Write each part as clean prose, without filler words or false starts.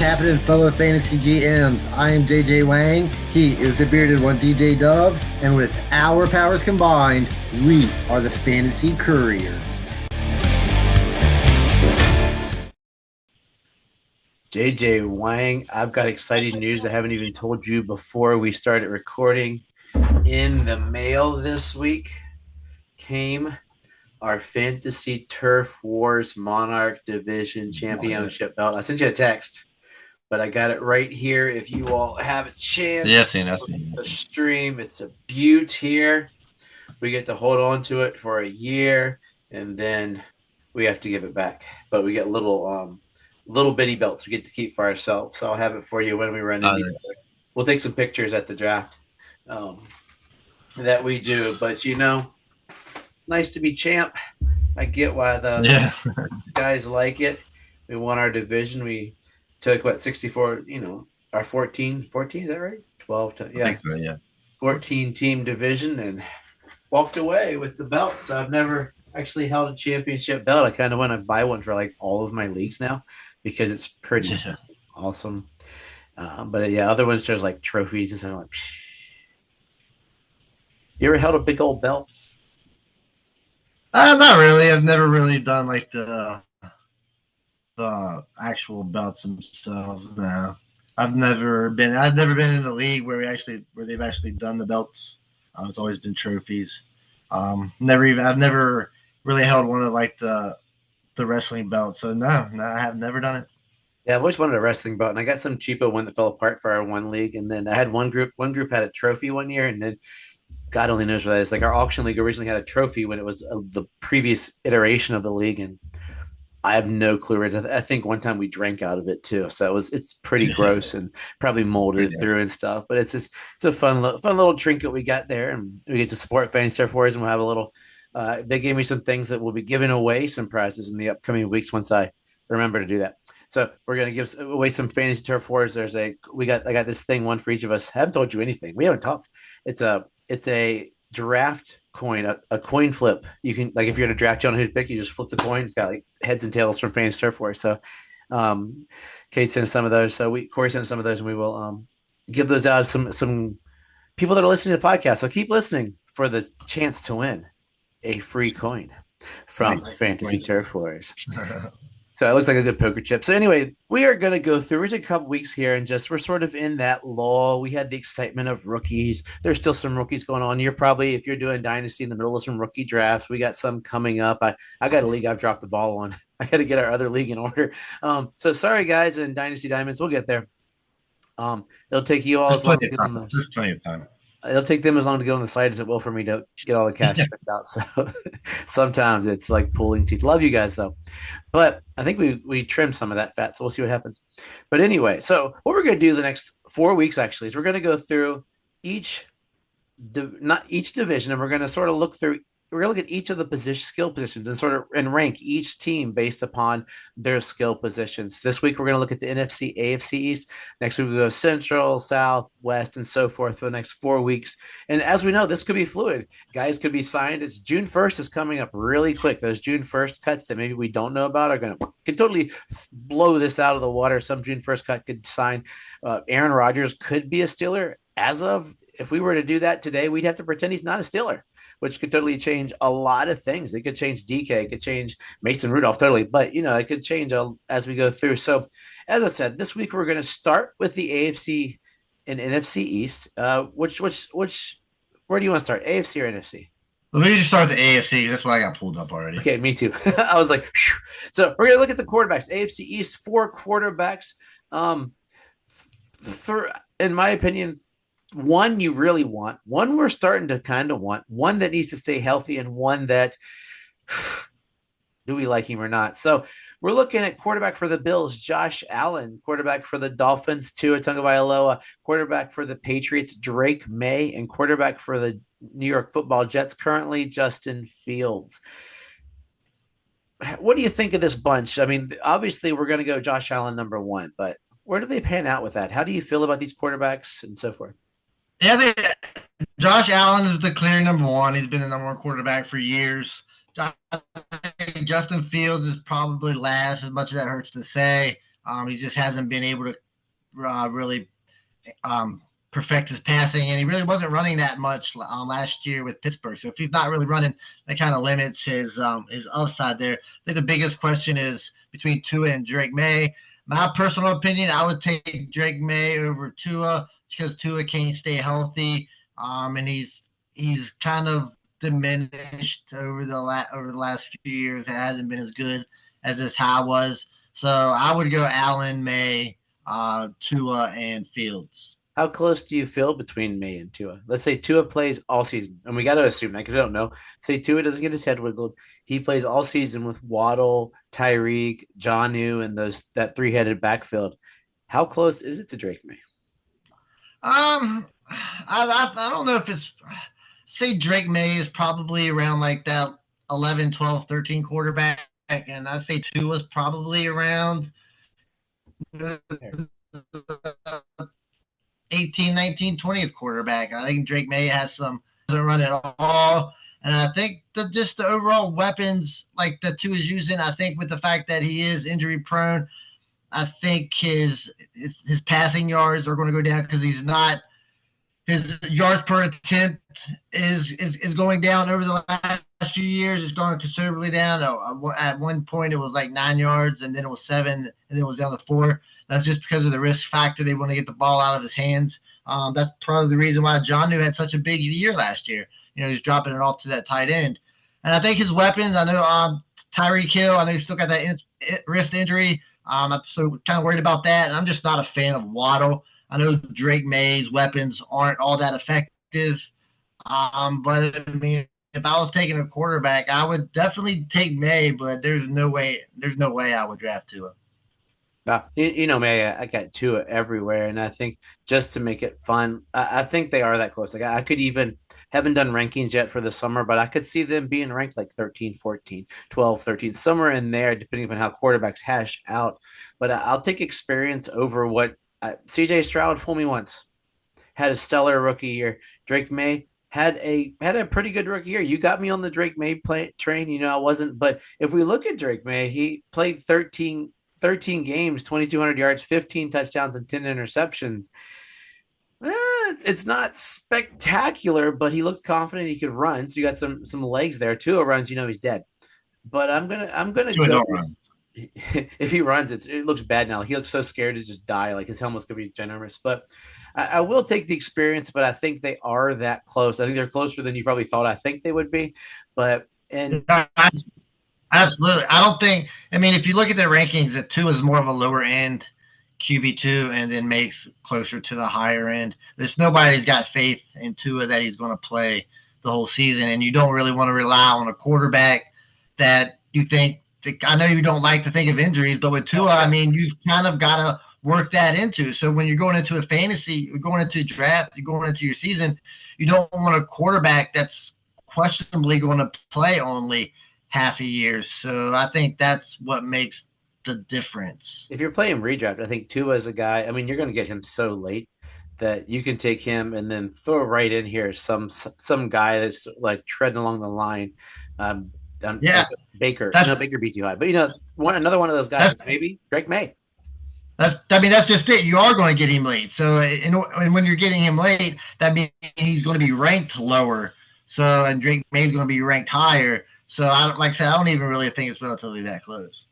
happening, fellow fantasy GMs? I am JJ Wang. He is the bearded one, DJ Dub. And with our powers combined, we are the Fantasy Couriers. JJ Wang, I've got exciting news I haven't even told you before we started recording. In the mail this week came our Fantasy Turf Wars Monarch Division Championship belt. I sent you a text, but I got it right here. If you all have a chance, I've seen the stream, it's a beaut here. We get to hold on to it for a year, and then we have to give it back. But we get little bitty belts we get to keep for ourselves. So I'll have it for you when we run into it. We'll take some pictures at the draft that we do. But, it's nice to be champ. I get why the guys like it. We won our division. We took, 64, our 14, is that right? 12, I think so, yeah. 14-team division and walked away with the belt. So I've never actually held a championship belt. I kind of want to buy one for all of my leagues now because it's pretty awesome. But other ones there's trophies and something like. You ever held a big old belt? Not really. I've never really done the actual belts themselves. No, I've never been in a league where they've actually done the belts. It's always been trophies. I've never really held one of the wrestling belts. So no, I have never done it. Yeah, I've always wanted a wrestling belt, and I got some cheapo one that fell apart for our one league. And then I had one group had a trophy one year, and then God only knows what that is. Our auction league originally had a trophy when it was the previous iteration of the league, and I have no clue. I think one time we drank out of it too, so it's pretty gross and probably molded through and stuff. But it's a fun little trinket we got there, and we get to support Fantasy Turf Wars, and we'll have a little. They gave me some things that will be giving away some prizes in the upcoming weeks once I remember to do that. So we're gonna give away some Fantasy Turf Wars. I got this thing, one for each of us. I haven't told you anything. We haven't talked. It's a draft coin, a coin flip. You can if you're at a draft, you don't know who to pick. You just flip the coin. It's got heads and tails from Fantasy Turf Wars. So, Kate sent some of those. So Corey sent some of those, and we will give those out to some people that are listening to the podcast. So keep listening for the chance to win a free coin from Fantasy Turf Wars. So it looks like a good poker chip. So anyway, we are going to go through. We're a couple weeks here, and we're sort of in that lull. We had the excitement of rookies. There's still some rookies going on. You're probably, if you're doing Dynasty, in the middle of some rookie drafts. We got some coming up. I got a league I've dropped the ball on. I got to get our other league in order. So sorry, guys, in Dynasty Diamonds. We'll get there. It'll take you all as long to get on those. There's plenty of time. It'll take them as long to get on the site as it will for me to get all the cash spent out. So sometimes it's like pulling teeth. Love you guys, though. But I think we trimmed some of that fat, so we'll see what happens. But anyway, so what we're going to do the next 4 weeks, actually, is we're going to go through not each division, and we're going to sort of look through. We're going to look at each of the skill positions and rank each team based upon their skill positions. This week, we're going to look at the NFC, AFC East. Next week, we go Central, South, West, and so forth for the next 4 weeks. And as we know, this could be fluid. Guys could be signed. It's June 1st is coming up really quick. Those June 1st cuts that maybe we don't know about could totally blow this out of the water. Some June 1st cut could sign. Aaron Rodgers could be a Steeler. If we were to do that today, we'd have to pretend he's not a Steeler, which could totally change a lot of things. It could change DK, it could change Mason Rudolph totally, but it could change as we go through. So, as I said, this week we're going to start with the AFC and NFC East. Where do you want to start, AFC or NFC? Well, maybe just start with the AFC. That's why I got pulled up already. Okay, me too. I was like, phew. So we're going to look at the quarterbacks. AFC East, 4 quarterbacks. In my opinion, one you really want, one we're starting to kind of want, one that needs to stay healthy, and one that do we like him or not? So we're looking at quarterback for the Bills, Josh Allen, quarterback for the Dolphins, Tua Tagovailoa, quarterback for the Patriots, Drake May, and quarterback for the New York Football Jets, currently Justin Fields. What do you think of this bunch? I mean, obviously we're going to go Josh Allen number 1, but where do they pan out with that? How do you feel about these quarterbacks and so forth? Yeah, Josh Allen is the clear number 1. He's been the number 1 quarterback for years. Justin Fields is probably last, as much as that hurts to say. He just hasn't been able to really um, perfect his passing, and he really wasn't running that much last year with Pittsburgh. So if he's not really running, that kind of limits his upside there. I think the biggest question is between Tua and Drake May. My personal opinion, I would take Drake May over Tua because Tua can't stay healthy, and he's kind of diminished over the last few years. It hasn't been as good as this high was. So I would go Allen, May, Tua, and Fields. How close do you feel between May and Tua? Let's say Tua plays all season, and we got to assume that because I don't know. Say Tua doesn't get his head wiggled. He plays all season with Waddle, Tyreek, Jonnu, and that three-headed backfield. How close is it to Drake May? I don't know if it's say Drake May is probably around like that 11, 12, 13 quarterback, and I say Tua is probably around 18, 19, 20th quarterback. I think Drake May has some doesn't run at all. And I think just the overall weapons like the Tua is using, I think with the fact that he is injury prone, I think his passing yards are going to go down because he's not his yards per attempt is going down over the last few years. It's going considerably down. At one point, it was like 9 yards, and then it was 7, and then it was down to 4. That's just because of the risk factor. They want to get the ball out of his hands. That's probably the reason why Jonnu had such a big year last year. He's dropping it off to that tight end. And I think his weapons, I know Tyreek Hill, I know he's still got that wrist injury. I'm so kind of worried about that. And I'm just not a fan of Waddle. I know Drake May's weapons aren't all that effective. But I mean, if I was taking a quarterback, I would definitely take May, but there's no way I would draft Tua. May, I got Tua everywhere, and I think just to make it fun, I think they are that close. Like I could even haven't done rankings yet for the summer, but I could see them being ranked like 13, 14, 12, 13, somewhere in there, depending on how quarterbacks hash out. But I'll take experience over what CJ Stroud fooled me once. Had a stellar rookie year. Drake May had a pretty good rookie year. You got me on the Drake May train. I wasn't. But if we look at Drake May, he played 13 games, 2,200 yards, 15 touchdowns, and 10 interceptions. It's not spectacular, but he looked confident he could run. So you got some legs there. Tua runs, he's dead. But I'm gonna go. If he runs, it looks bad now. He looks so scared to just die. Like his helmet's gonna be ginormous. But I will take the experience. But I think they are that close. I think they're closer than you probably thought. I think they would be. But Absolutely. I don't think. I mean, if you look at the rankings, that Tua is more of a lower end QB2, and then makes closer to the higher end. There's nobody's got faith in Tua that he's going to play the whole season, and you don't really want to rely on a quarterback that you think. I know you don't like to think of injuries, but with Tua, I mean, you've kind of got to work that into. So when you're going into a fantasy, you're going into a draft, you're going into your season, you don't want a quarterback that's questionably going to play only half a year. So I think that's what makes the difference. If you're playing redraft, I think Tua is a guy. I mean, you're going to get him so late that you can take him and then throw right in here some guy that's like treading along the line. Yeah, Baker. Baker beats you high, but another one of those guys, maybe Drake May. That's just it. You are going to get him late. So, and when you're getting him late, that means he's going to be ranked lower. So, and Drake May is going to be ranked higher. So, like I said, I don't even really think it's relatively that close.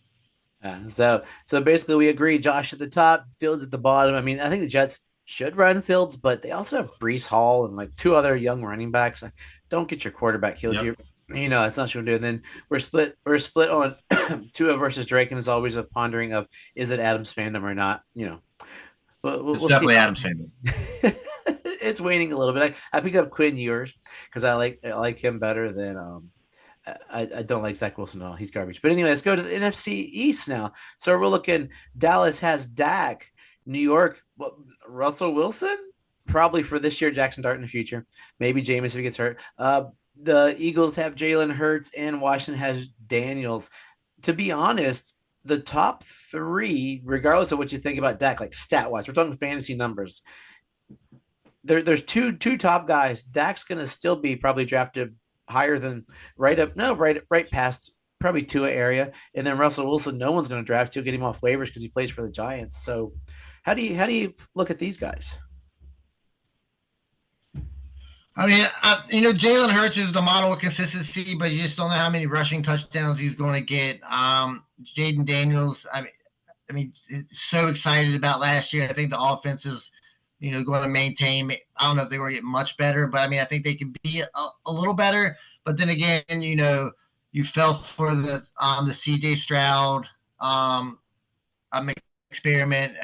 So basically, we agree. Josh at the top, Fields at the bottom. I mean, I think the Jets should run Fields, but they also have Breece Hall and like 2 other young running backs. Don't get your quarterback killed. Yep. That's not what we're doing. Then we're split on Tua versus Drake, and it's always a pondering of is it Adams fandom or not. We'll definitely see. Adams fandom. It's waning a little bit. I picked up Quinn Ewers because I like him better than I don't like Zach Wilson at all. He's garbage. But anyway, let's go to the NFC East now. So we're looking. Dallas has Dak. New York, Russell Wilson, probably for this year. Jackson Dart in the future. Maybe Jameis if he gets hurt. The Eagles have Jalen Hurts, and Washington has Daniels. To be honest, the top 3, regardless of what you think about Dak, like stat-wise, we're talking fantasy numbers. There's two top guys. Dak's going to still be probably drafted higher than right past probably Tua area, and then Russell Wilson. No one's going to draft. He'll get him off waivers because he plays for the Giants. So, how do you look at these guys? I mean, Jalen Hurts is the model of consistency, but you just don't know how many rushing touchdowns he's going to get. Jaden Daniels, I mean, so excited about last year. I think the offense is, going to maintain. I don't know if they're going to get much better, but I mean, I think they can be a little better. But then again, you fell for the C.J. Stroud experiment.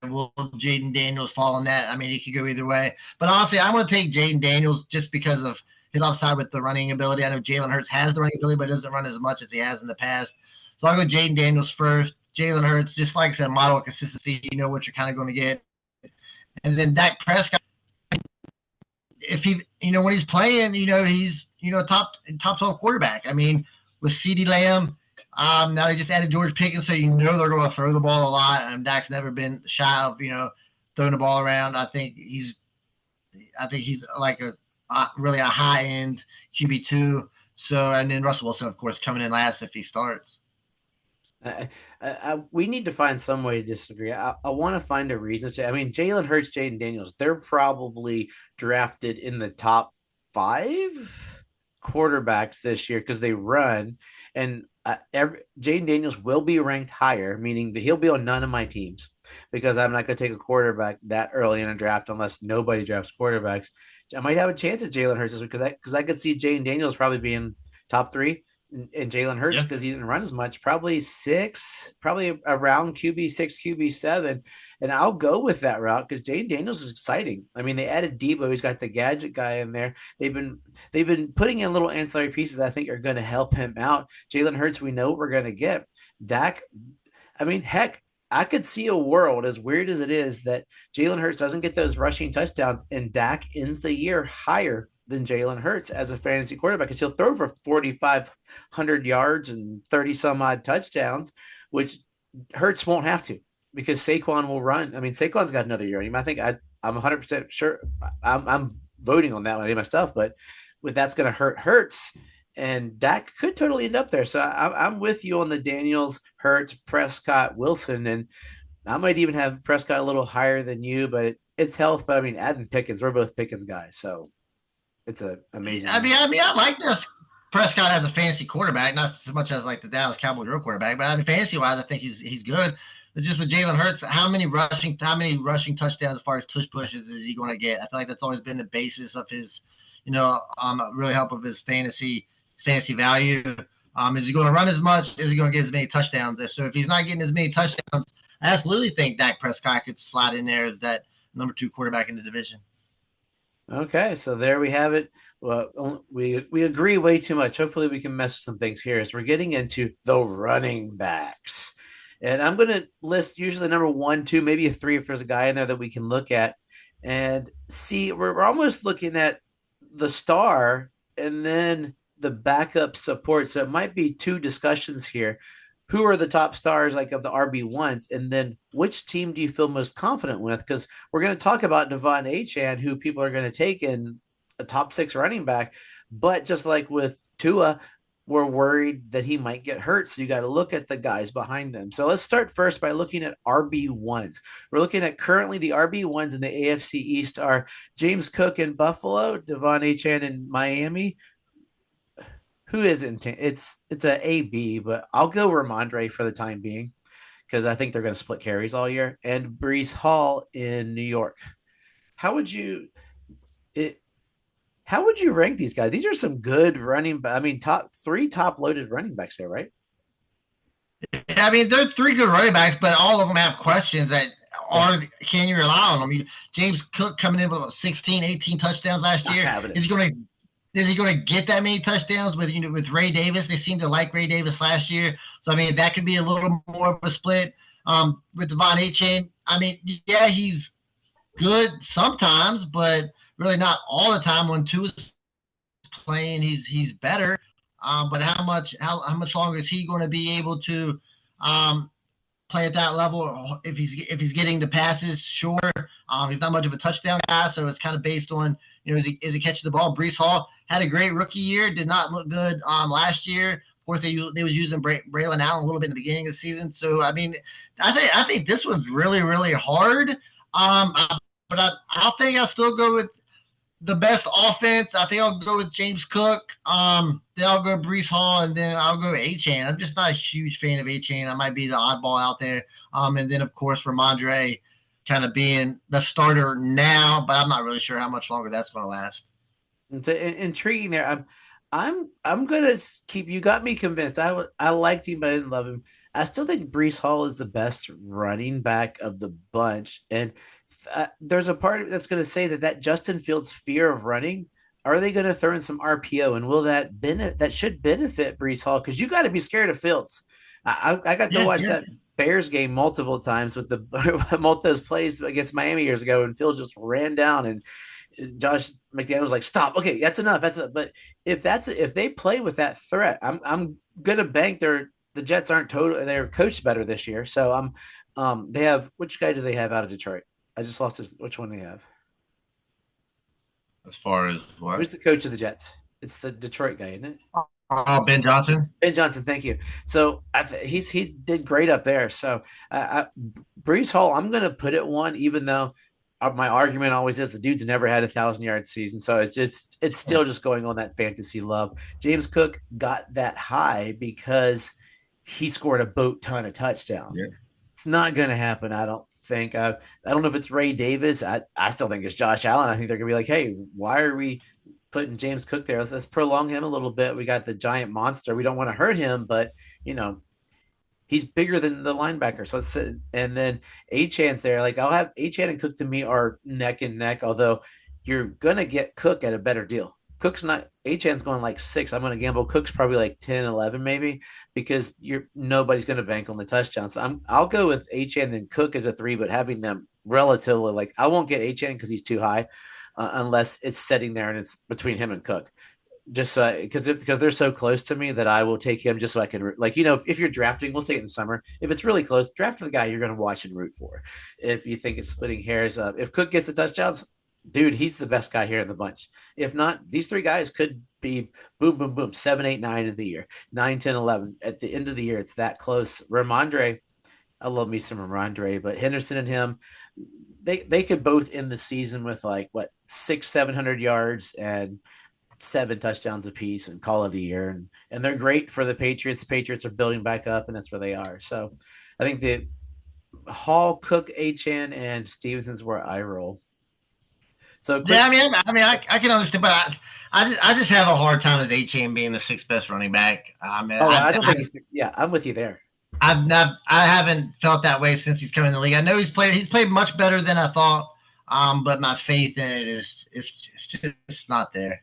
Will Jaden Daniels fall on that? I mean, it could go either way. But honestly, I'm going to take Jaden Daniels just because of his upside with the running ability. I know Jalen Hurts has the running ability, but doesn't run as much as he has in the past. So I'll go Jaden Daniels first. Jalen Hurts, just like I said, model of consistency. You know what you're kind of going to get. And then Dak Prescott, if he, when he's playing, he's, top 12 quarterback. I mean, with CeeDee Lamb, now they just added George Pickens, so they're going to throw the ball a lot. And Dak's never been shy of, throwing the ball around. I think he's like really a high end QB2. So, and then Russell Wilson, of course, coming in last if he starts. We need to find some way to disagree. I want to find a reason to. I mean, Jalen Hurts, Jaden Daniels, they're probably drafted in the top 5 quarterbacks this year because they run. And Jaden Daniels will be ranked higher, meaning that he'll be on none of my teams because I'm not going to take a quarterback that early in a draft unless nobody drafts quarterbacks. I might have a chance at Jalen Hurts because I could see Jaden Daniels probably being top 3. And Jalen Hurts, because he didn't run as much, probably 6, probably around QB6, QB7. And I'll go with that route because Jaden Daniels is exciting. I mean, they added Debo. He's got the gadget guy in there. They've been putting in little ancillary pieces that I think are going to help him out. Jalen Hurts, we know what we're going to get. Dak, I mean, heck, I could see a world, as weird as it is, that Jalen Hurts doesn't get those rushing touchdowns and Dak ends the year higher than Jalen Hurts as a fantasy quarterback because he'll throw for 4,500 yards and 30 some odd touchdowns, which Hurts won't have to because Saquon will run. I mean, Saquon's got another year. I think I'm 100% sure. I'm voting on that when I do my stuff, but that's going to hurt Hurts, and Dak could totally end up there. So I'm with you on the Daniels, Hurts, Prescott, Wilson, and I might even have Prescott a little higher than you, but it's health. But I mean, Adam Pickens, we're both Pickens guys, so. It's amazing. I mean, I like this Prescott as a fantasy quarterback, not so much as like the Dallas Cowboys real quarterback, but I mean, fantasy wise, I think he's good. But just with Jalen Hurts, how many rushing touchdowns as far as tush pushes is he going to get? I feel like that's always been the basis of his, really help of his fantasy value. Is he going to run as much? Is he going to get as many touchdowns? So if he's not getting as many touchdowns, I absolutely think Dak Prescott could slide in there as that number 2 quarterback in the division. Okay, so there we have it. Well, we agree way too much. Hopefully, we can mess with some things here as we're getting into the running backs. And I'm going to list usually number 1, 2, maybe a 3 if there's a guy in there that we can look at and see. We're almost looking at the star and then the backup support. So it might be 2 discussions here. Who are the top stars like of the RB1s, and then which team do you feel most confident with? Because we're going to talk about Devon Achane, who people are going to take in a top 6 running back. But just like with Tua, we're worried that he might get hurt. So you got to look at the guys behind them. So let's start first by looking at RB1s. We're looking at currently the RB1s in the AFC East are James Cook in Buffalo, Devon Achane in Miami. Who is it? It's a AB, but I'll go Ramondre for the time being because I think they're going to split carries all year. And Breece Hall in New York. How would you rank these guys? These are some good running. I mean, top 3 top loaded running backs there, right? I mean, they're 3 good running backs, but all of them have questions that can you rely on them? I mean, James Cook coming in with 16, 18 touchdowns last year. Is he going to get that many touchdowns with Ray Davis? They seem to like Ray Davis last year. So, I mean, that could be a little more of a split. With Devon Achane, I mean, yeah, he's good sometimes, but really not all the time. When Tua is playing, he's better. But how much longer is he going to be able to play at that level? If he's getting the passes, sure. He's not much of a touchdown guy, so it's kind of based on is he catching the ball. Breece Hall had a great rookie year, did not look good last year. Of course, they was using Braylon Allen a little bit in the beginning of the season. So I mean, I think this one's really really hard. But I think I'll still go with the best offense. I think I'll go with James Cook. Then I'll go Brees Hall, and then I'll go Achane. I'm just not a huge fan of Achane. I might be the oddball out there. And then of course Ramondre kind of being the starter now, but I'm not really sure how much longer that's going to last. It's intriguing there. I'm gonna keep. You got me convinced. I liked him, but I didn't love him. I still think Brees Hall is the best running back of the bunch, and there's a part that's going to say that Justin Fields' fear of running. Are they going to throw in some RPO, and will that should benefit Brees Hall? Because you got to be scared of Fields. I got to watch that Bears game multiple times with the multiple those plays against Miami years ago, and Fields just ran down and Josh McDaniels was like, "Stop! Okay, that's enough. That's it." But if they play with that threat, I'm gonna bank the Jets aren't total. They're coached better this year, so they have which guy do they have out of Detroit? I just lost his. Which one do they have? As far as what? Who's the coach of the Jets? It's the Detroit guy, isn't it? Ben Johnson. Ben Johnson, thank you. So he's did great up there. So Brees Hall, I'm gonna put it one, even though my argument always is the dude's never had 1,000-yard season, so it's still just going on that fantasy love. James Cook got that high because he scored a boat ton of touchdowns. Yeah. It's not going to happen, I don't think. I don't know if it's Ray Davis. I still think it's Josh Allen. I think they're going to be like, hey, why are we putting James Cook there? Let's prolong him a little bit. We got the giant monster. We don't want to hurt him, but he's bigger than the linebacker. So let's sit. And then Achane's there. Like I'll have Achane and Cook to me are neck and neck, although you're going to get Cook at a better deal. Cook's not Achane's going like 6. I'm going to gamble Cook's probably like 10, 11 maybe, because nobody's going to bank on the touchdown. So I'll go with Achane and Cook as a 3, but having them relatively like I won't get Achane because he's too high unless it's sitting there and it's between him and Cook. Just because they're so close to me that I will take him just so I can if you're drafting, we'll say it in the summer. If it's really close, draft for the guy you're going to watch and root for. If you think it's splitting hairs, if Cook gets the touchdowns, dude, he's the best guy here in the bunch. If not, these 3 guys could be boom, boom, boom, 7, 8, 9 in the year, 9, 10, 11 at the end of the year. It's that close. Ramondre, I love me some Ramondre, but Henderson and him, they could both end the season with 600-700 yards and 7 touchdowns apiece and call it a year. And they're great for the Patriots. The Patriots are building back up, and that's where they are. So I think the Hall, Cook, Achane, and Stevenson's where I roll. So yeah, I can understand, but I just have a hard time as Achane being the 6th best running back. I don't think he's 6. Yeah, I'm with you there. I haven't felt that way since he's come in the league. I know he's played much better than I thought, but my faith in it is just not there.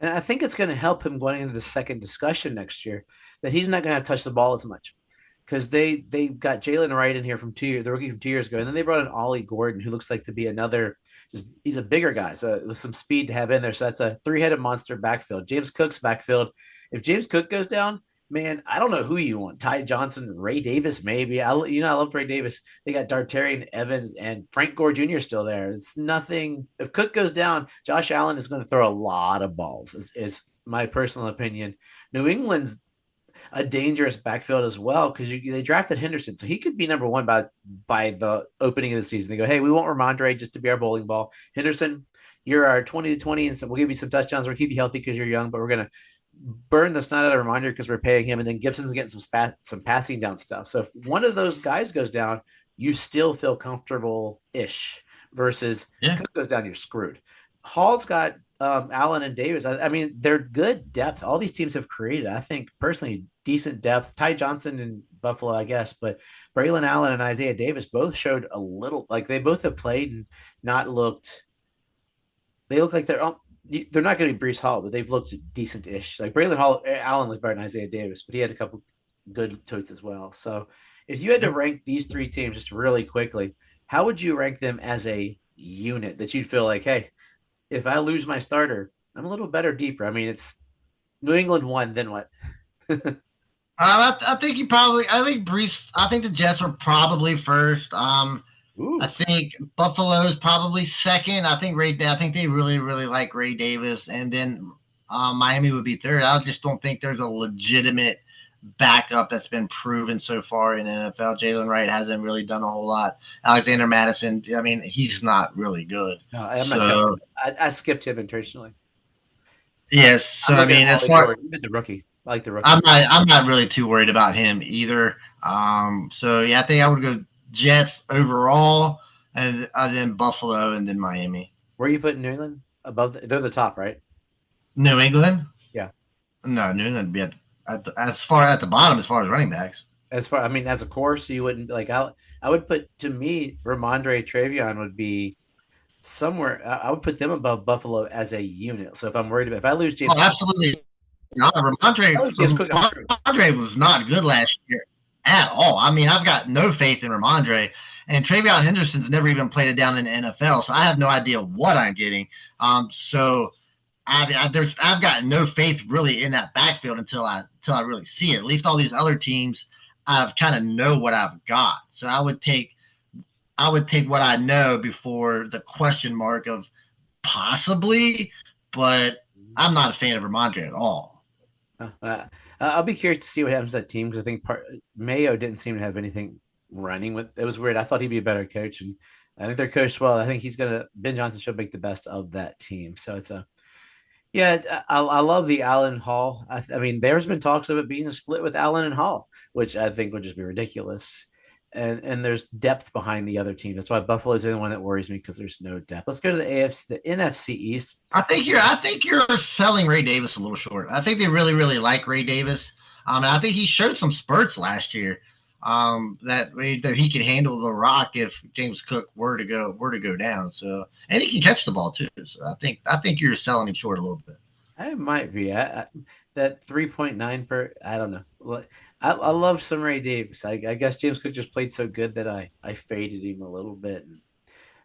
And I think it's going to help him going into the second discussion next year that he's not going to have to touch the ball as much because they got Jalen Wright in here from 2 years, the rookie from 2 years ago, and then they brought in Ollie Gordon, who looks like to be he's a bigger guy, so with some speed to have in there. So that's a 3-headed monster backfield. James Cook's backfield. If James Cook goes down, man, I don't know who you want. Ty Johnson, Ray Davis, maybe. I love Ray Davis. They got Dartarian Evans and Frank Gore Jr. still there. It's nothing. If Cook goes down, Josh Allen is going to throw a lot of balls, is my personal opinion. New England's a dangerous backfield as well because they drafted Henderson. So he could be number 1 by the opening of the season. They go, hey, we want Ramondre just to be our bowling ball. Henderson, you're our 20-20, and so we'll give you some touchdowns. We'll keep you healthy because you're young, but we're going to burn the snot out of Reminder because we're paying him, and then Gibson's getting some passing down stuff. So if one of those guys goes down, you still feel comfortable-ish versus Cook goes down, you're screwed. Hall's got Allen and Davis. I mean, they're good depth. All these teams have created, I think, personally, decent depth. Ty Johnson in Buffalo, I guess, but Braylon Allen and Isaiah Davis both showed a little, they both have played and not looked – they look like they're not going to be Brees Hall, but they've looked decent-ish. Like Braylon Allen was better than Isaiah Davis, but he had a couple good totes as well. So if you had to rank these 3 teams just really quickly, how would you rank them as a unit that you'd feel like, hey, if I lose my starter, I'm a little better deeper? I mean, it's New England won, then what? I think the Jets are probably first. I think Buffalo's probably second. I think they really, really like Ray Davis, and then Miami would be third. I just don't think there's a legitimate backup that's been proven so far in the NFL. Jalen Wright hasn't really done a whole lot. Alexander Madison, I mean, he's not really good. No, I'm not counting So him. I skipped him intentionally. yes, so I'm I looking at mean, as Ollie far Gordon, even the rookie. I like the I'm rookie. not I'm not really too worried about him either. So yeah, I think I would go Jets overall, and then Buffalo, and then Miami. Where are you putting New England? Above they're the top, right? New England? Yeah. No, New England would be as far at the bottom as far as running backs. As far, I mean, as a course, you wouldn't like. I would put to me, Ramondre Travion would be somewhere. I would put them above Buffalo as a unit. So if I'm worried about if I lose Oh, James Cook, absolutely. No, if I lose James Cook, I'm screwed. Ramondre was not good last year at all. I mean, I've got no faith in Ramondre. And Travion Henderson's never even played it down in the NFL, so I have no idea what I'm getting. So I've got no faith really in that backfield until I really see it. At least all these other teams, I've kind of know what I've got. So I would take what I know before the question mark of possibly, but I'm not a fan of Ramondre at all. I'll be curious to see what happens to that team because I think Mayo didn't seem to have anything running with. It was weird. I thought he'd be a better coach, and I think they're coached well. I think Ben Johnson should make the best of that team. So it's a yeah. I love the Allen Hall. I mean, there's been talks of it being a split with Allen and Hall, which I think would just be ridiculous. And there's depth behind the other team. That's why Buffalo's the only one that worries me because there's no depth. Let's go to the AFC, the NFC East. I think you're selling Ray Davis a little short. I think they really really like Ray Davis. And I think he showed some spurts last year. That he could handle the rock if James Cook were to go down. So and he can catch the ball too. So I think you're selling him short a little bit. I might be. That 3.9 per. I don't know. I love some Ray Davis. I guess James Cook just played so good that I faded him a little bit. And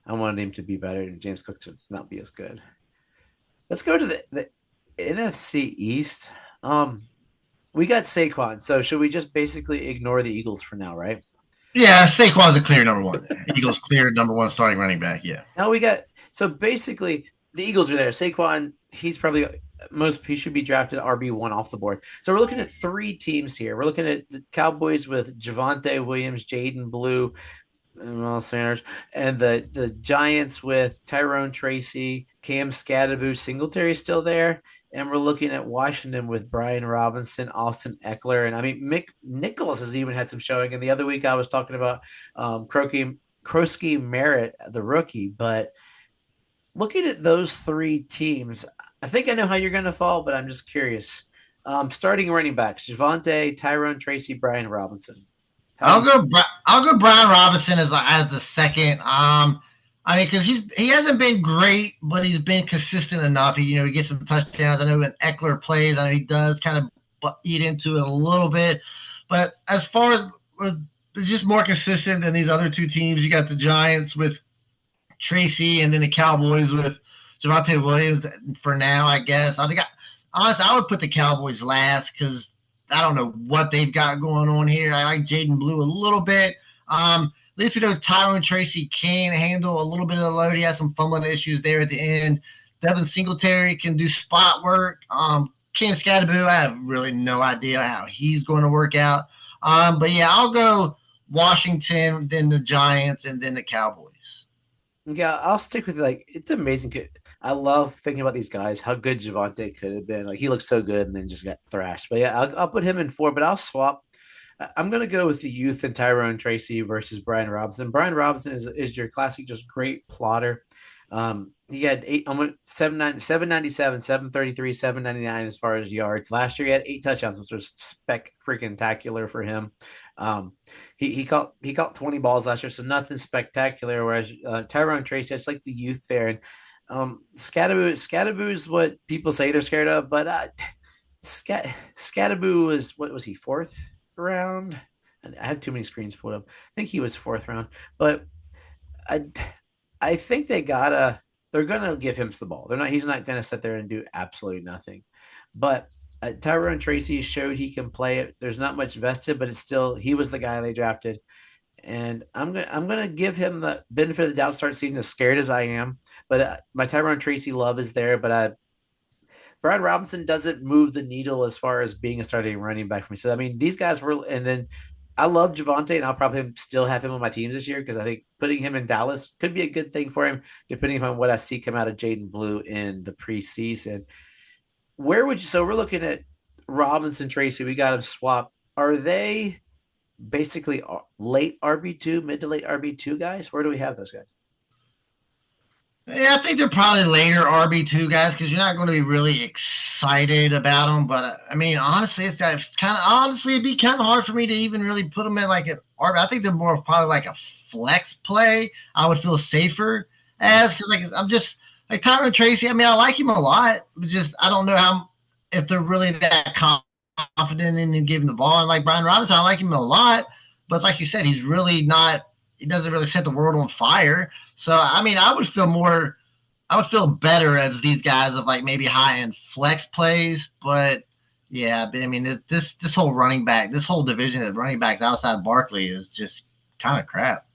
I wanted him to be better, and James Cook to not be as good. Let's go to the NFC East. We got Saquon. So should we just basically ignore the Eagles for now, right? Yeah, Saquon's a clear number one. Eagles clear number one starting running back. Yeah. Now we got so basically the Eagles are there. Saquon, he's probably he should be drafted RB1 off the board. So we're looking at three teams here. We're looking at the Cowboys with Javonte Williams, Jaden Blue, well, Sanders, and the Giants with Tyrone Tracy, Cam Scadaboo, Singletary still there. And we're looking at Washington with Brian Robinson, Austin Eckler, and I mean Mick Nicholas has even had some showing. And the other week I was talking about Krosky Merritt, the rookie. But looking at those three teams, I think I know how you're going to fall, but I'm just curious. Starting running backs: Javonte, Tyrone Tracy, Brian Robinson. I'll go. I'll go. Brian Robinson as the second. I mean, because he hasn't been great, but he's been consistent enough. He gets some touchdowns. I know when Eckler plays, I know he does kind of eat into it a little bit. But as far as it's just more consistent than these other two teams. You got the Giants with Tracy, and then the Cowboys with Javonte Williams. For now, I guess. Honestly, I would put the Cowboys last because I don't know what they've got going on here. I like Jaden Blue a little bit. At least we know Tyrone Tracy can handle a little bit of the load. He has some fumbling issues there at the end. Devin Singletary can do spot work. Cam Scadaboo, I have really no idea how he's going to work out. But yeah, I'll go Washington, then the Giants, and then the Cowboys. Yeah, I'll stick with it's amazing. I love thinking about these guys, how good Javonte could have been. Like he looked so good and then just got thrashed. But yeah, I'll put him in 4, but I'll swap. I'm going to go with the youth and Tyrone Tracy versus Brian Robinson. Brian Robinson is your classic, just great plotter. He had 797, 733, 799 as far as yards. Last year he had 8 touchdowns, which was spectacular for him. He caught 20 balls last year, so nothing spectacular. Whereas Tyrone Tracy, it's like the youth there, and Scadaboo is what people say they're scared of, but Scadaboo what was he, 4th round? I had too many screens pulled up. I think he was 4th round, but I think they're gonna give him the ball. He's not gonna sit there and do absolutely nothing. But Tyrone Tracy showed he can play it. There's not much vested, but it's still he was the guy they drafted. And I'm gonna give him the benefit of the doubt. Start season as scared as I am, but my Tyrone Tracy love is there. But Brian Robinson doesn't move the needle as far as being a starting running back for me. So I mean, these guys were, and then I love Javante, and I'll probably still have him on my teams this year because I think putting him in Dallas could be a good thing for him, depending on what I see come out of Jaden Blue in the preseason. Where would you? So we're looking at Robinson, Tracy. We got them swapped. Are they basically late RB2, mid to late RB2 guys? Where do we have those guys? Yeah, I think they're probably later RB2 guys because you're not going to be really excited about them. But I mean, honestly, it's kind of honestly it'd be kind of hard for me to even really put them in like an RB. I think they're more of probably like a flex play. I would feel safer as because like I'm just like Tyron Tracy. I mean, I like him a lot. It's just I don't know how if they're really that confident in him giving the ball. And like Brian Robinson, I like him a lot, but like you said, he's really not. He doesn't really set the world on fire. So I mean, I would feel better as these guys of like maybe high end flex plays, but yeah, I mean this whole running back, this whole division of running backs outside Barkley is just kind of crap.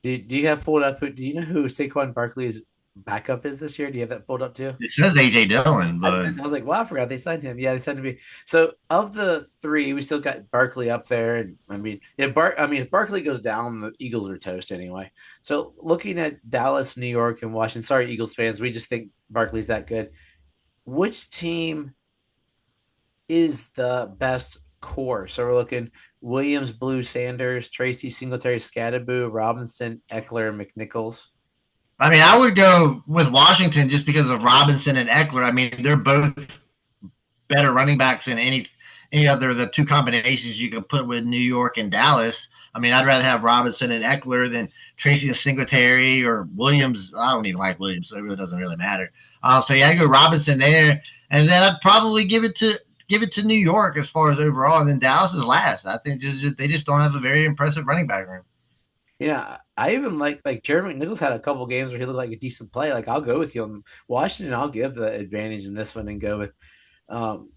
Do you have pulled up? Do you know who Saquon Barkley's backup is this year? Do you have that pulled up too? It says AJ Dillon, I, but I was like, wow, I forgot they signed him. Yeah, they signed him. So of the three, we still got Barkley up there. And I mean, if Barkley goes down, the Eagles are toast anyway. So looking at Dallas, New York, and Washington, sorry, Eagles fans, we just think Barkley's that good. Which team is the best core? So we're looking Williams, Blue, Sanders, Tracy, Singletary, Scadaboo, Robinson, Eckler, McNichols. I mean I would go with Washington just because of Robinson and Eckler. I mean they're both better running backs than any other of the two combinations you could put with New York and Dallas. I mean, I'd rather have Robinson and Eckler than Tracy and Singletary or Williams. I don't even like Williams, so it really doesn't really matter. So yeah, I go Robinson there, and then I'd probably give it to New York as far as overall, and then Dallas is last. I think they just don't have a very impressive running back room. Yeah, I even like Jeremy McNichols had a couple games where he looked like a decent play. Like I'll go with you on Washington. I'll give the advantage in this one and go with um,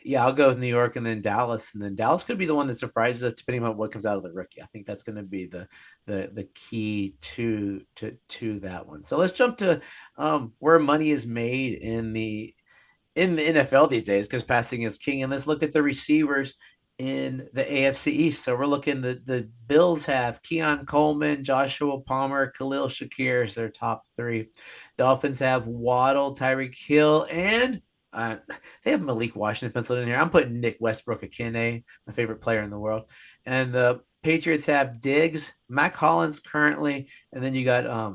yeah, I'll go with New York and then Dallas, and then Dallas could be the one that surprises us depending on what comes out of the rookie. I think that's going to be the key to that one. So let's jump to where money is made in the NFL these days because passing is king. And let's look at the receivers in the AFC East. So we're looking the Bills have Keon Coleman, Joshua Palmer, Khalil Shakir as their top three. Dolphins have Waddle, Tyreek Hill, and they have Malik Washington penciled in here. I'm putting Nick Westbrook Akine, my favorite player in the world. And the Patriots have Diggs, Mac Hollins currently, and then you got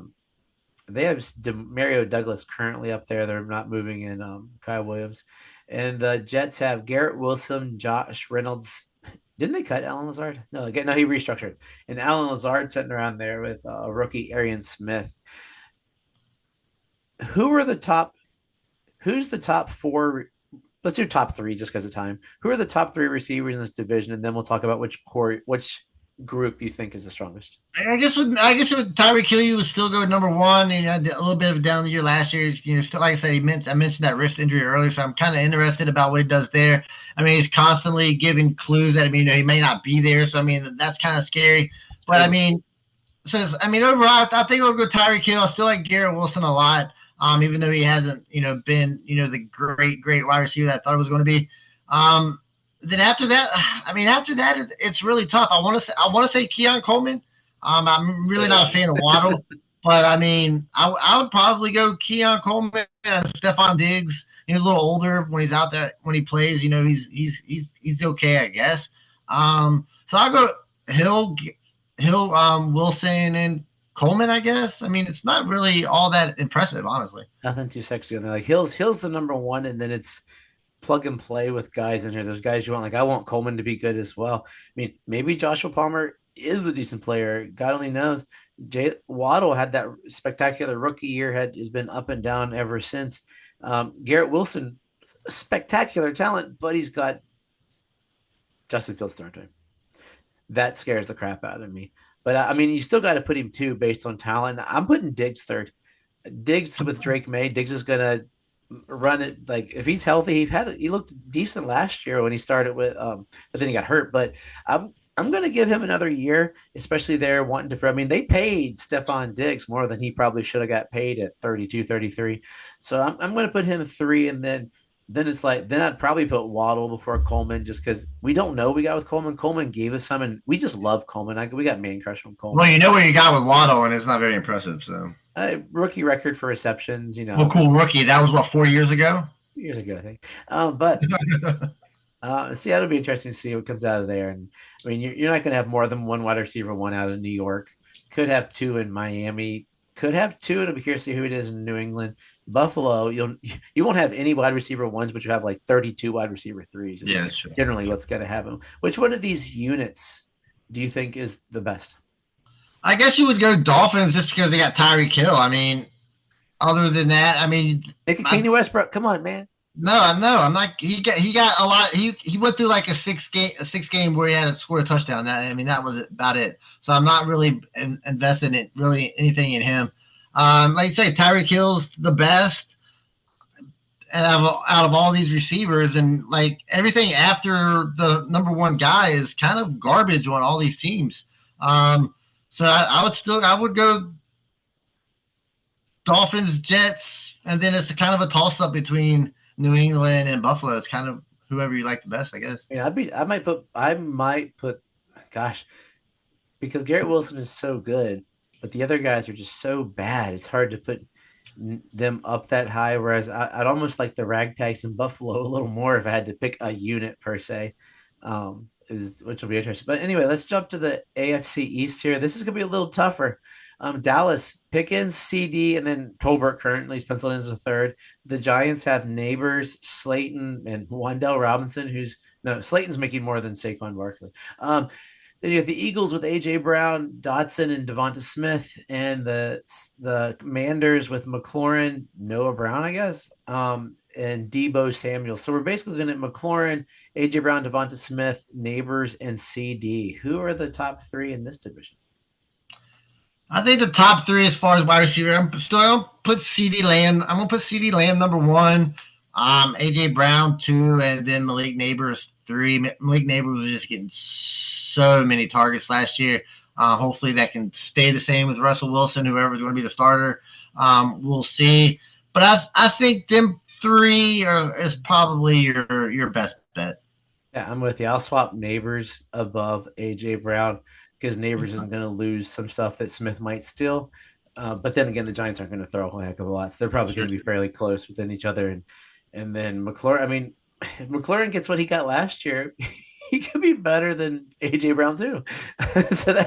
they have Mario Douglas currently up there. They're not moving in Kyle Williams. And the Jets have Garrett Wilson, Josh Reynolds. Didn't they cut Alan Lazard? No, he restructured. And Alan Lazard sitting around there with rookie Arian Smith. Who are the top? Who's the top four? Let's do top three just because of time. Who are the top three receivers in this division? And then we'll talk about which group you think is the strongest. I guess with Tyreek Hill, you would still go number one. And you had a little bit of a down year last year. You know, still like I said, I mentioned that wrist injury earlier, so I'm kind of interested about what he does there. I mean, he's constantly giving clues that he may not be there. So I mean, that's kind of scary. But I mean, overall, I think I'll go Tyreek Hill. I still like Garrett Wilson a lot. Even though he hasn't, been, the great wide receiver that I thought it was going to be. Then after that, it's really tough. I want to say Keon Coleman. I'm really not a fan of Waddle, but I mean, I would probably go Keon Coleman and Stephon Diggs. He's a little older when he's out there when he plays. He's okay, I guess. So I'll go Hill, Wilson, and Coleman, I guess. I mean, it's not really all that impressive, honestly. Nothing too sexy on there. Like Hill's the number one, and then it's plug and play with guys in here. There's guys you want. Like I want Coleman to be good as well. I mean, maybe Joshua Palmer is a decent player. God only knows. Waddle had that spectacular rookie year. Has been up and down ever since. Garrett Wilson, spectacular talent, but he's got Justin Fields thrown to him. That scares the crap out of me. But I mean, you still got to put him two based on talent. I'm putting Diggs third. Diggs with Drake May. Diggs is gonna run it like if he's healthy. He looked decent last year when he started with, but then he got hurt. But I'm gonna give him another year, especially there wanting to. I mean, they paid Stephon Diggs more than he probably should have got paid at 32, 33. So I'm gonna put him three, and then then it's like then I'd probably put Waddle before Coleman just because we don't know we got with Coleman. Coleman gave us some, and we just love Coleman. We got man crush on Well, Coleman. you know what you got with Waddle, and it's not very impressive. So, Rookie record for receptions, well, cool rookie. That was what 4 years ago. years ago, I think. But see, that'll be interesting to see what comes out of there. And I mean, you're not going to have more than one wide receiver, one out of New York. Could have two in Miami. Could have two, and I'll be curious to see who it is in New England. Buffalo, you won't have any wide receiver ones, but you have like 32 wide receiver threes. Is Yeah, that's true. generally what's going to happen. Which one of these units do you think is the best? I guess you would go Dolphins just because they got Tyreek Hill. I mean, other than that, I mean, Nick Kanye Westbrook, come on, man. no, no, I'm not. He got a lot. He went through like a 6 game where he had to score a touchdown. I mean, that was about it. So I'm not really invested in really anything in him. Like you say, Tyreek Hill's the best out of all these receivers, and like everything after the number one guy is kind of garbage on all these teams. So I would go Dolphins, Jets, and then it's kind of a toss up between New England and Buffalo. It's kind of whoever you like the best, I guess. Yeah, I might put, gosh, because Garrett Wilson is so good, but the other guys are just so bad. It's hard to put them up that high. Whereas I'd almost like the ragtags in Buffalo a little more if I had to pick a unit per se, which will be interesting. But anyway, let's jump to the AFC East here. This is going to be a little tougher. Dallas, Pickens, CD, and then Tolbert currently is penciled in as a third. The Giants have Neighbors, Slayton, and Wandell Robinson, who's no, Slayton's making more than Saquon Barkley. Then you have the Eagles with AJ Brown, Dotson, and Devonta Smith, and the Commanders with McLaurin, Noah Brown, I guess, and Debo Samuel. So we're basically going to McLaurin, AJ Brown, Devonta Smith, Neighbors, and CD. Who are the top three in this division? I think the top three as far as wide receiver, I'm still gonna put CD Lamb. I'm gonna put CD Lamb number one, AJ Brown two, and then Malik Neighbors three. Malik Neighbors was just getting so many targets last year. Hopefully that can stay the same with Russell Wilson, whoever's going to be the starter. We'll see. But I think them three is probably your best bet. Yeah, I'm with you. I'll swap Neighbors above AJ Brown because Neighbors isn't going to lose some stuff that Smith might steal. But then again, the Giants aren't going to throw a whole heck of a lot, so they're probably going to be fairly close within each other. And then McLaurin. I mean, if McLaurin gets what he got last year, he could be better than AJ Brown too. So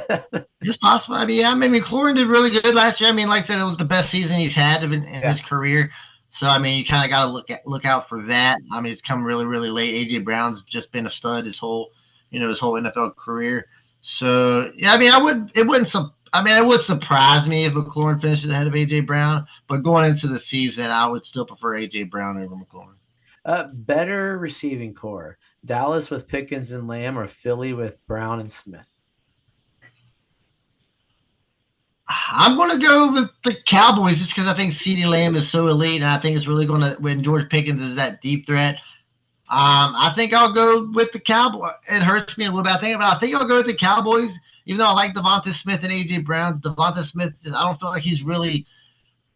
it's possible. I mean, yeah, McLaurin did really good last year. I mean, like I said, it was the best season he's had in his career. So I mean, you kind of got to look out for that. I mean, it's come really, really late. AJ Brown's just been a stud his whole NFL career. So yeah, I mean, it would surprise me if McLaurin finishes ahead of AJ Brown. But going into the season, I would still prefer AJ Brown over McLaurin. Better receiving core: Dallas with Pickens and Lamb, or Philly with Brown and Smith? I'm going to go with the Cowboys just because I think CeeDee Lamb is so elite, and I think it's really going to when George Pickens is that deep threat. I think I'll go with the Cowboys. It hurts me a little bit. I think I'll go with the Cowboys, even though I like Devonta Smith and AJ Brown. Devonta Smith, I don't feel like he's really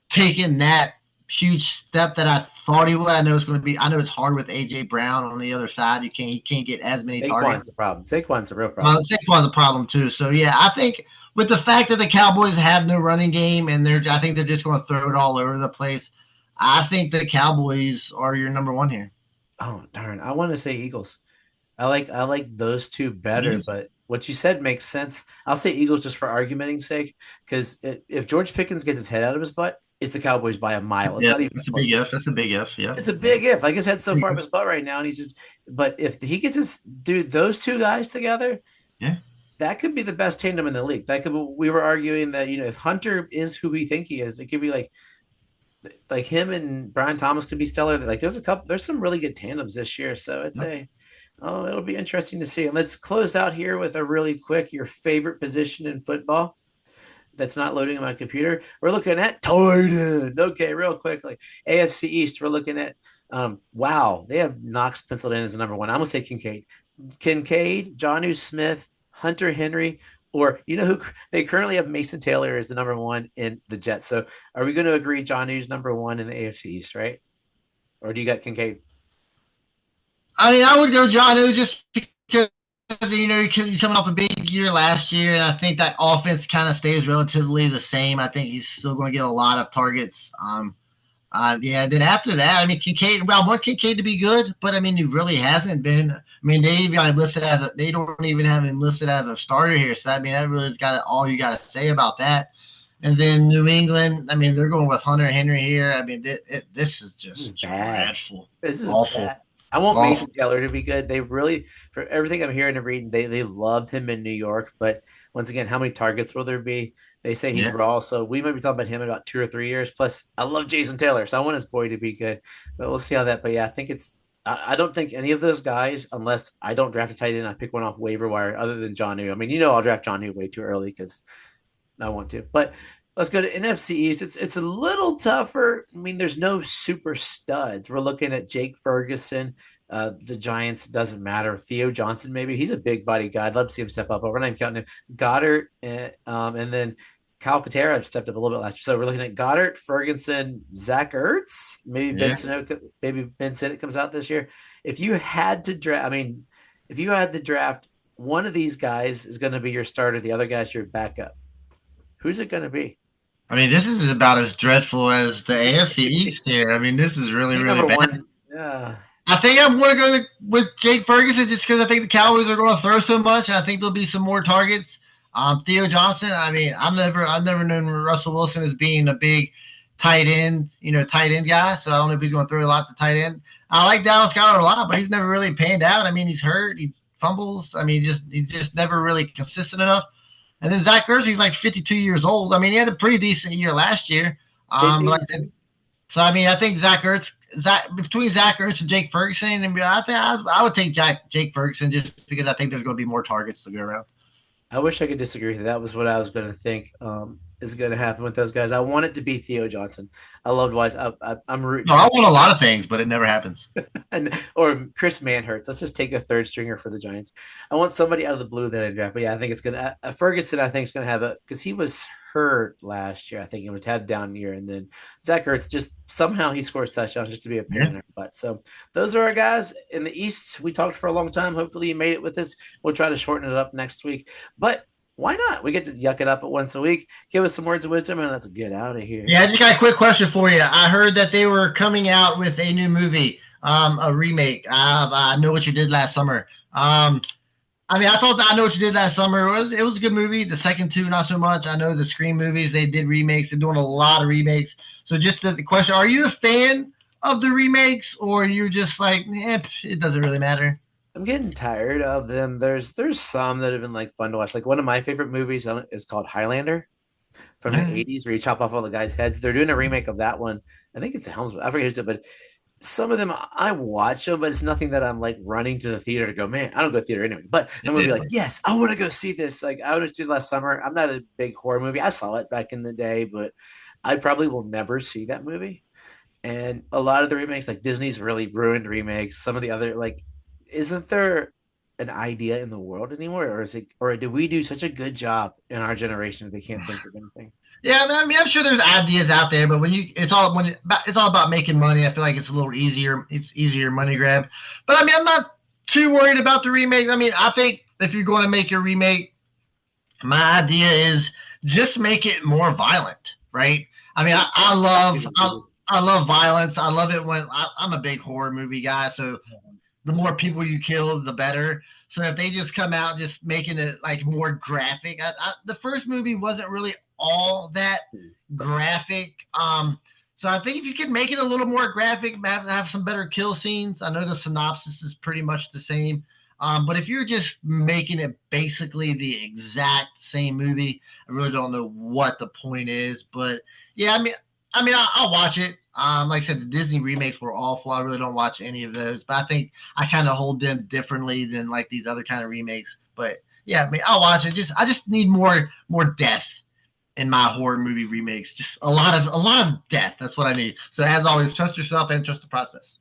taken that huge step that I thought he would. I know it's hard with AJ Brown on the other side. You can't get as many targets. Saquon's a problem. Saquon's a real problem. Saquon's a problem too. So yeah, I think with the fact that the Cowboys have no running game and I think they're just going to throw it all over the place. I think the Cowboys are your number one here. Oh darn! I want to say Eagles. I like those two better, but what you said makes sense. I'll say Eagles just for argumenting's sake, because if George Pickens gets his head out of his butt, it's the Cowboys by a mile. It's not even that's a big if. That's a big if. Yeah, it's a big if. Like his head's so far up his butt right now, and he's just. But if he gets those two guys together, yeah, that could be the best tandem in the league. We were arguing that if Hunter is who we think he is, it could be like him and Brian Thomas could be stellar. Like there's some really good tandems this year. So it'll be interesting to see. And let's close out here with a really quick, your favorite position in football that's not loading on my computer. We're looking at tight end. Okay, real quickly. AFC East, we're looking at, wow, they have Knox penciled in as the number one. I'm going to say Kincaid. Jonnu Smith, Hunter Henry, or who they currently have Mason Taylor as the number one in the Jets. So are we going to agree Jonnu's number one in the AFC East, right? Or do you got Kincaid? I mean, I would go John Woo just because he's coming off a big year last year, and I think that offense kind of stays relatively the same. I think he's still going to get a lot of targets. Yeah. Then after that, I mean, Kincaid. Well, I want Kincaid to be good, but I mean, he really hasn't been. I mean, they even got him listed as a. They don't even have him listed as a starter here. So I mean, that really has got all you got to say about that. And then New England. I mean, they're going with Hunter Henry here. I mean, this is This is just bad. dreadful. This is Awful. bad. I want Awful. Mason Taylor to be good. They really, for everything I'm hearing and reading, they love him in New York. But once again, how many targets will there be? They say he's Yeah. raw, so we might be talking about him in about 2 or 3 years. Plus, I love Jason Taylor, so I want his boy to be good. But we'll see how that. But yeah, I think it's. I don't think any of those guys, unless I don't draft a tight end, I pick one off waiver wire, other than John New. I mean, I'll draft John New way too early because I want to. But let's go to NFC East. It's a little tougher. I mean, there's no super studs. We're looking at Jake Ferguson. The Giants doesn't matter. Theo Johnson, maybe he's a big body guy. I'd love to see him step up. But we're not even counting him. Goddard, and then Kyle Katera stepped up a little bit last year. So we're looking at Goddard, Ferguson, Zach Ertz, maybe Yeah. Ben Sinnott comes out this year. If you had to draft, I mean, if you had to draft, one of these guys is going to be your starter. The other guy's your backup. Who's it going to be? I mean, this is about as dreadful as the AFC East here. I mean, this is I really, think really number bad. one. I think I'm going to go with Jake Ferguson just because I think the Cowboys are going to throw so much, and I think there'll be some more targets. Theo Johnson. I mean, I've never known Russell Wilson as being a big tight end guy. So I don't know if he's going to throw lots of tight end. I like Dallas Goedert a lot, but he's never really panned out. I mean, he's hurt, he fumbles. I mean, he's just never really consistent enough. And then Zach Ertz, he's like 52 years old. I mean, he had a pretty decent year last year. Like I said, so I mean, I think between Zach Ertz and Jake Ferguson, and I think I would take Jake Ferguson just because I think there's going to be more targets to go around. I wish I could disagree. That was what I was going to think is going to happen with those guys. I want it to be Theo Johnson. I loved watching. I'm rooting. No, I want a lot of things, but it never happens. Or Chris Manhurts. Let's just take a third stringer for the Giants. I want somebody out of the blue that I draft. But yeah, I think it's gonna Ferguson. I think is gonna have a because he was hurt last year. I think he was had a down year, and then Zach Ertz just somehow he scores touchdowns just to be a pain in their butt. So those are our guys in the East. We talked for a long time. Hopefully you made it with us. We'll try to shorten it up next week, but. Why not? We get to yuck it up at once a week. Give us some words of wisdom, and let's get out of here. Yeah, I just got a quick question for you. I heard that they were coming out with a new movie, a remake. I know what you did last summer. I mean, I thought I know what you did last summer. It was a good movie. The second two, not so much. I know the Scream movies, they did remakes. They're doing a lot of remakes. So just the question, are you a fan of the remakes, or you're just like, it doesn't really matter? I'm getting tired of them. There's some that have been like fun to watch. Like one of my favorite movies is called Highlander from the 80s where you chop off all the guys' heads. They're doing a remake of that one. I think it's Helmsman. I forget who's it, but some of them I watch them, but it's nothing that I'm like running to the theater to go, man, I don't go to theater anyway. But I'm gonna be like, yes, I want to go see this. Like I would have did last summer. I'm not a big horror movie. I saw it back in the day, but I probably will never see that movie. And a lot of the remakes, like Disney's really ruined remakes. Some of the other like isn't there an idea in the world anymore, or do we do such a good job in our generation that they can't think of anything? Yeah, I mean, I'm sure there's ideas out there, but it's all about making money. I feel like it's a little easier. It's easier money grab. But I mean, I'm not too worried about the remake. I mean, I think if you're going to make a remake, my idea is just make it more violent, right? I mean, I love violence. I love it when I'm a big horror movie guy, so the more people you kill, the better. So if they just come out just making it like more graphic, the first movie wasn't really all that graphic. So I think if you could make it a little more graphic, have some better kill scenes. I know the synopsis is pretty much the same. But if you're just making it basically the exact same movie, I really don't know what the point is. But yeah, I'll watch it. Like I said, the Disney remakes were awful. I really don't watch any of those, but I think I kind of hold them differently than like these other kind of remakes. But yeah, I mean, I'll watch it. I just need more death in my horror movie remakes. Just a lot of death. That's what I need. So as always, trust yourself and trust the process.